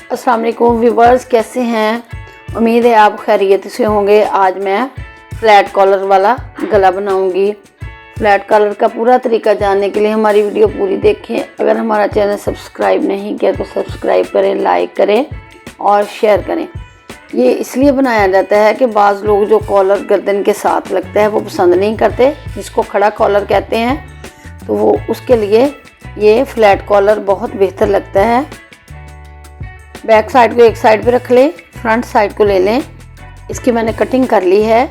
अस्सलाम वालेकुम व्यूवर्स, कैसे हैं। उम्मीद है आप खैरियत से होंगे। आज मैं फ्लैट कॉलर वाला गला बनाऊंगी। फ्लैट कॉलर का पूरा तरीका जानने के लिए हमारी वीडियो पूरी देखें। अगर हमारा चैनल सब्सक्राइब नहीं किया तो सब्सक्राइब करें, लाइक करें और शेयर करें। ये इसलिए बनाया जाता है कि बाज़ लोग जो कॉलर गर्दन के साथ लगता है वो पसंद नहीं करते, जिसको खड़ा कॉलर कहते हैं, तो वो उसके लिए ये फ्लैट कॉलर बहुत बेहतर लगता है। बैक साइड को एक साइड पे रख लें, फ्रंट साइड को ले लें। इसकी मैंने कटिंग कर ली है।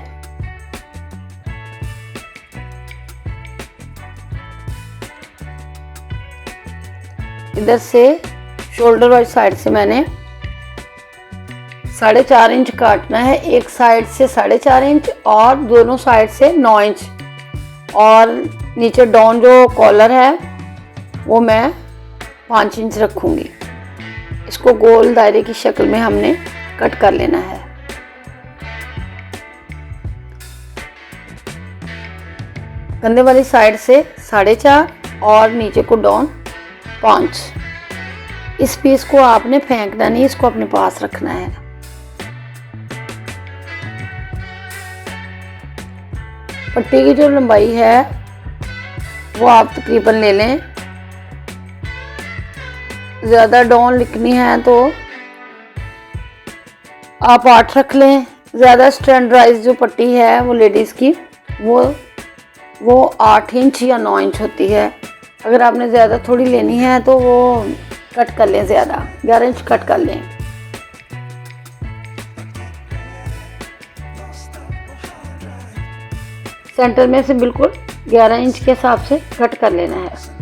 इधर से शोल्डर वाली साइड से मैंने 4.5 इंच काटना है। एक साइड से 4.5 इंच और दोनों साइड से 9 इंच। और नीचे डाउन जो कॉलर है वो मैं 5 इंच रखूँगी। इसको गोल दायरे की शक्ल में हमने कट कर लेना है। कंधे वाली साइड से 4.5 और नीचे को डाउन 5। इस पीस को आपने फेंकना नहीं, इसको अपने पास रखना है। पट्टी की जो लंबाई है वो आप तकरीबन ले लें। ज़्यादा डाउन लिखनी है तो आप 8 रख लें। ज़्यादा स्टैंडर्डाइज जो पट्टी है वो लेडीज़ की वो 8 इंच या 9 इंच होती है। अगर आपने ज़्यादा थोड़ी लेनी है तो वो कट कर लें, ज़्यादा 11 इंच कट कर लें। सेंटर में से बिल्कुल 11 इंच के हिसाब से कट कर लेना है।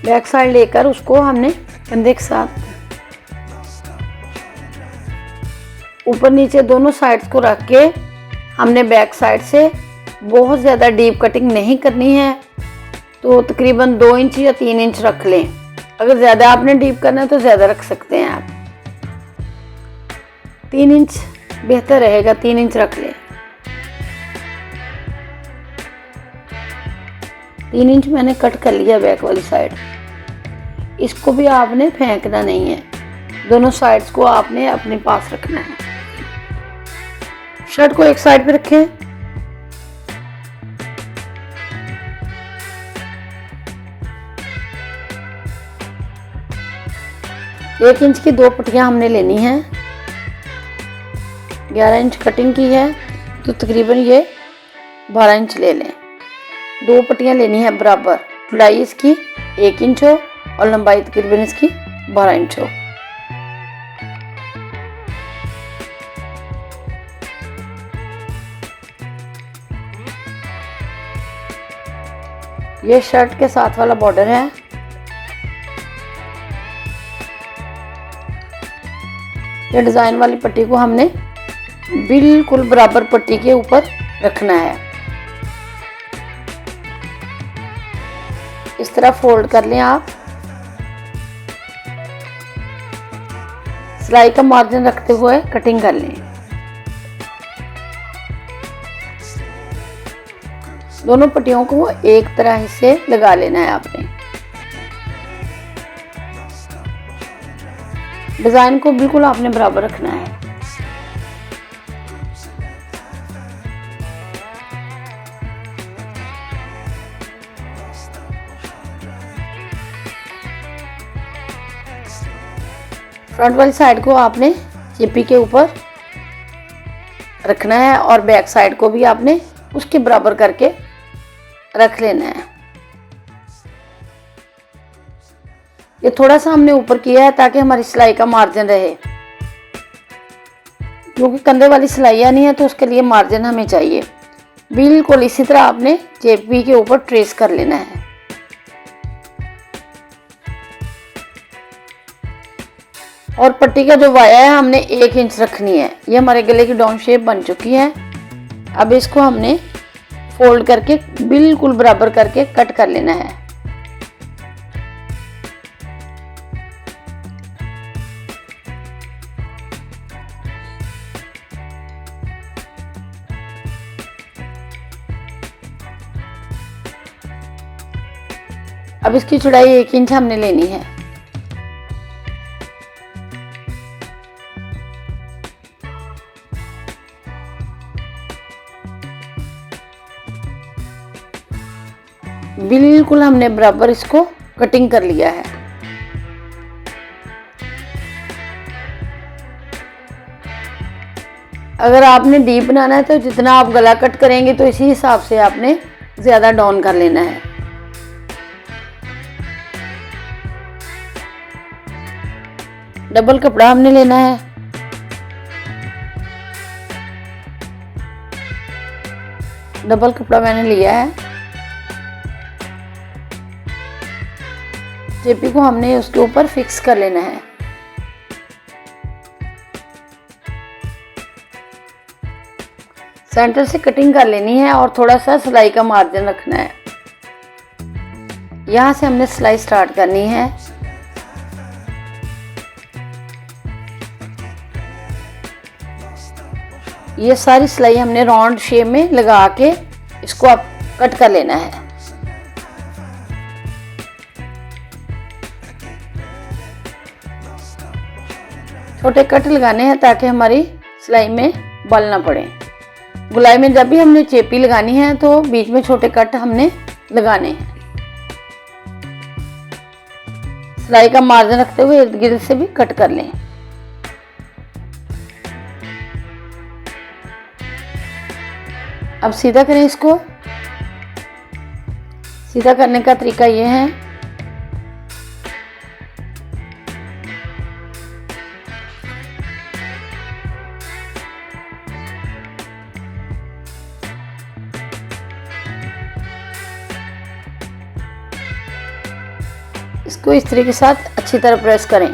बैक साइड लेकर उसको हमने कंधे के साथ ऊपर नीचे दोनों साइड्स को रख के हमने बैक साइड से बहुत ज़्यादा डीप कटिंग नहीं करनी है, तो तकरीबन 2 इंच या 3 इंच रख लें। अगर ज़्यादा आपने डीप करना है तो ज़्यादा रख सकते हैं आप। 3 इंच बेहतर रहेगा, 3 इंच रख लें। 3 इंच मैंने कट कर लिया बैक वाली साइड। इसको भी आपने फेंकना नहीं है, दोनों साइड्स को आपने अपने पास रखना है। शर्ट को एक साइड पे रखें। एक इंच की 2 पट्टियां हमने लेनी है। 11 इंच कटिंग की है तो तकरीबन ये 12 इंच ले लें। 2 पट्टियां लेनी है बराबर। चौड़ाई इसकी 1 इंच हो और लंबाई तकरीबन इसकी 12 इंच हो। ये शर्ट के साथ वाला बॉर्डर है। ये डिजाइन वाली पट्टी को हमने बिल्कुल बराबर पट्टी के ऊपर रखना है। इस तरह फोल्ड कर लें आप। सिलाई का मार्जिन रखते हुए कटिंग कर लें। दोनों पट्टियों को एक तरह से लगा लेना है आपने। डिजाइन को बिल्कुल आपने बराबर रखना है। फ्रंट वाली साइड को आपने चिप्पी के ऊपर रखना है और बैक साइड को भी आपने उसके बराबर करके रख लेना है। ये थोड़ा सा हमने ऊपर किया है ताकि हमारी सिलाई का मार्जिन रहे, क्योंकि कंधे वाली सिलाइयाँ नहीं है तो उसके लिए मार्जिन हमें चाहिए। बिल्कुल इसी तरह आपने चिप्पी के ऊपर ट्रेस कर लेना है। और पट्टी का जो वाया है हमने 1 इंच रखनी है। ये हमारे गले की डाउन शेप बन चुकी है। अब इसको हमने फोल्ड करके बिल्कुल बराबर करके कट कर लेना है। अब इसकी चौड़ाई 1 इंच हमने लेनी है। बिल्कुल हमने बराबर इसको कटिंग कर लिया है। अगर आपने डीप बनाना है तो जितना आप गला कट करेंगे तो इसी हिसाब से आपने ज़्यादा डाउन कर लेना है। डबल कपड़ा हमने लेना है। डबल कपड़ा मैंने लिया है। चेपी को हमने उसके ऊपर फिक्स कर लेना है। सेंटर से कटिंग कर लेनी है और थोड़ा सा सिलाई का मार्जिन रखना है। यहाँ से हमने सिलाई स्टार्ट करनी है। ये सारी सिलाई हमने राउंड शेप में लगा के इसको अब कट कर लेना है। छोटे कट लगाने हैं ताकि हमारी सिलाई में बल ना पड़े। गुलाई में जब भी हमने चेपी लगानी है तो बीच में छोटे कट हमने लगाने हैं। सिलाई का मार्जिन रखते हुए इर्द गिर्द से भी कट कर लें। अब सीधा करें इसको। सीधा करने का तरीका ये है, इसको इस तरीके के साथ अच्छी तरह प्रेस करें।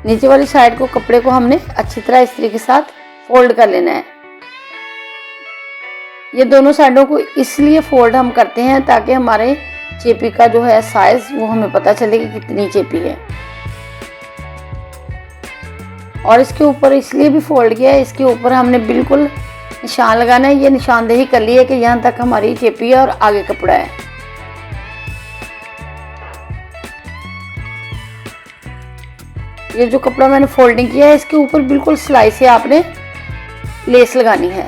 नीचे वाली साइड को कपड़े को हमने अच्छी तरह इस तरीके के साथ फोल्ड कर लेना है। ये दोनों साइडों को इसलिए फोल्ड हम करते हैं ताकि हमारे चेपी का जो है साइज वो हमें पता चले कि कितनी चेपी है। और इसके ऊपर इसलिए भी फोल्ड किया है, इसके ऊपर हमने बिल्कुल निशान लगाना है। ये निशानदेही कर ली है कि यहाँ तक हमारी चेपी है और आगे कपड़ा है। ये जो कपड़ा मैंने फोल्डिंग किया है इसके ऊपर बिल्कुल सिलाई से आपने लेस लगानी है।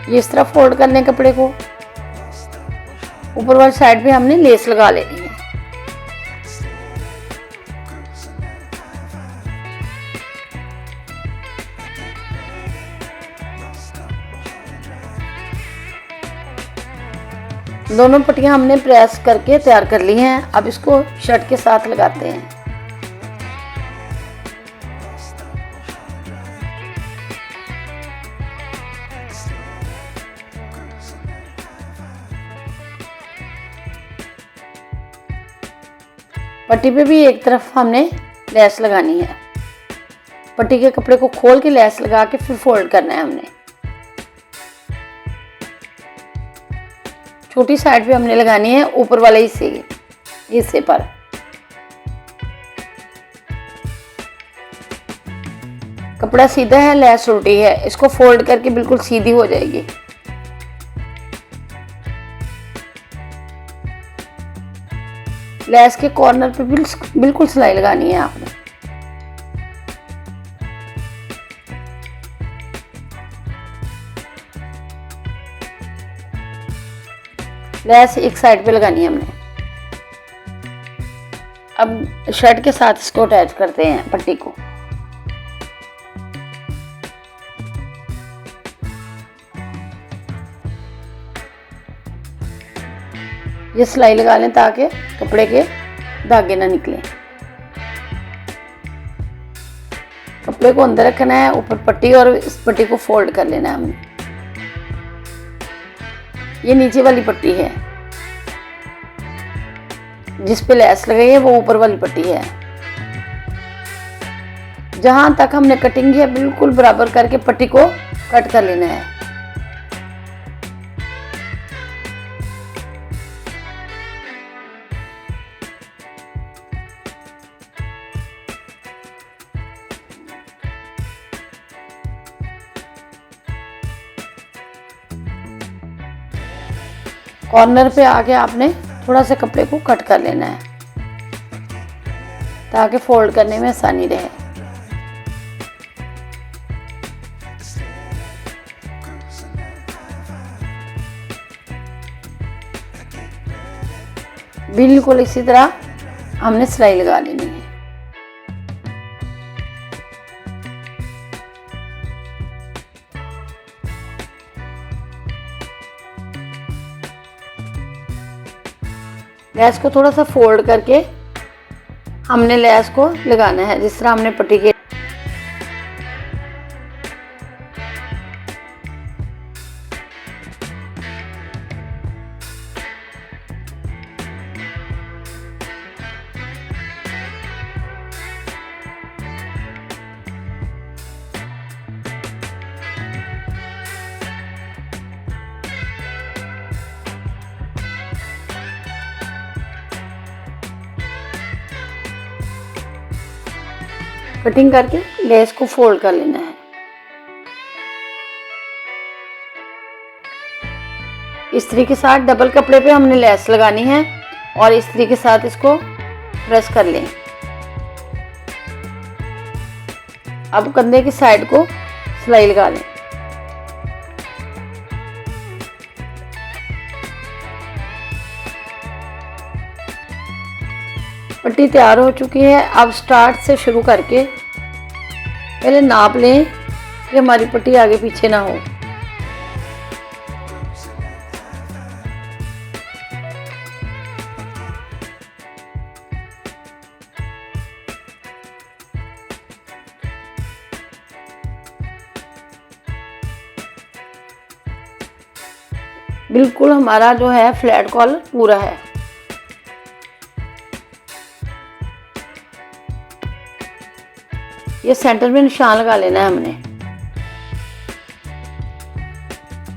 ये इस तरह फोल्ड करने कपड़े को। ऊपर वाली साइड पे हमने लेस लगा लेनी है। दोनों पट्टियां हमने प्रेस करके तैयार कर ली हैं। अब इसको शर्ट के साथ लगाते हैं। पट्टी पे भी एक तरफ हमने लेस लगानी है। पट्टी के कपड़े को खोल के लेस लगा के फिर फोल्ड करना है हमने। छोटी साइड पे हमने लगानी है ऊपर वाले हिस्से पर। कपड़ा सीधा है, लेस उल्टी है, इसको फोल्ड करके बिल्कुल सीधी हो जाएगी। लेस के कॉर्नर पे बिल्कुल सिलाई लगानी है आपने। लेस एक साइड पे लगानी है हमने। अब शर्ट के साथ इसको अटैच करते हैं पट्टी को। ये सिलाई लगा लें ताकि कपड़े के धागे ना निकले। कपड़े को अंदर रखना है, ऊपर पट्टी, और इस पट्टी को फोल्ड कर लेना है हमने। ये नीचे वाली पट्टी है, जिस पे लेस लगाई है वो ऊपर वाली पट्टी है। जहां तक हमने कटिंग की है बिल्कुल बराबर करके पट्टी को कट कर लेना है। कॉर्नर पे आके आपने थोड़ा सा कपड़े को कट कर लेना है ताकि फोल्ड करने में आसानी रहे। बिल्कुल इसी तरह हमने सिलाई लगा लेनी है। लेस को थोड़ा सा फोल्ड करके हमने लेस को लगाना है, जिस तरह हमने पट्टी के कटिंग करके लेस को फोल्ड कर लेना है। इस्त्री के साथ डबल कपड़े पे हमने लेस लगानी है और इस्त्री के साथ इसको प्रेस कर लें। अब कंधे की साइड को सिलाई लगा लें। पट्टी तैयार हो चुकी है। अब स्टार्ट से शुरू करके पहले नाप लें कि हमारी पट्टी आगे पीछे ना हो। बिल्कुल हमारा जो है फ्लैट कॉलर पूरा है। ये सेंटर में निशान लगा लेना है हमने।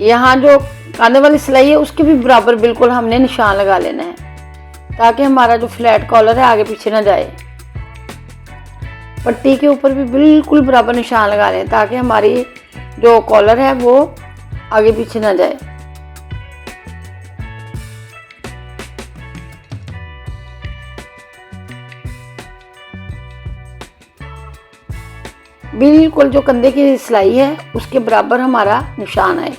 यहाँ जो कांधे वाली सिलाई है उसके भी बराबर बिल्कुल हमने निशान लगा लेना है, ताकि हमारा जो फ्लैट कॉलर है आगे पीछे ना जाए। पट्टी के ऊपर भी बिल्कुल बराबर निशान लगा लें, ताकि हमारी जो कॉलर है वो आगे पीछे ना जाए। बिल्कुल जो कंधे की सिलाई है उसके बराबर हमारा निशान आए।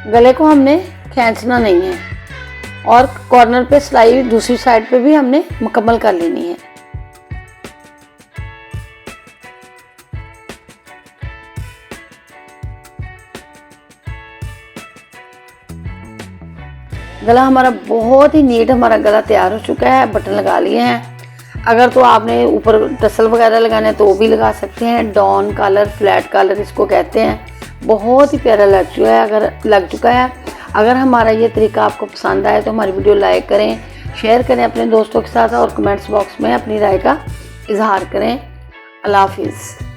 गले को हमने खींचना नहीं है और कॉर्नर पे सिलाई दूसरी साइड पे भी हमने मुकम्मल कर लेनी है। गला हमारा बहुत ही नीट हमारा गला तैयार हो चुका है। बटन लगा लिए हैं। अगर तो आपने ऊपर टसल वगैरह लगाना है तो वो भी लगा सकते हैं। डॉन कॉलर, फ्लैट कॉलर इसको कहते हैं। बहुत ही प्यारा लग चुका है। अगर हमारा ये तरीका आपको पसंद आए तो हमारी वीडियो लाइक करें, शेयर करें अपने दोस्तों के साथ और कमेंट्स बॉक्स में अपनी राय का इजहार करें। अल्लाह हाफिज़।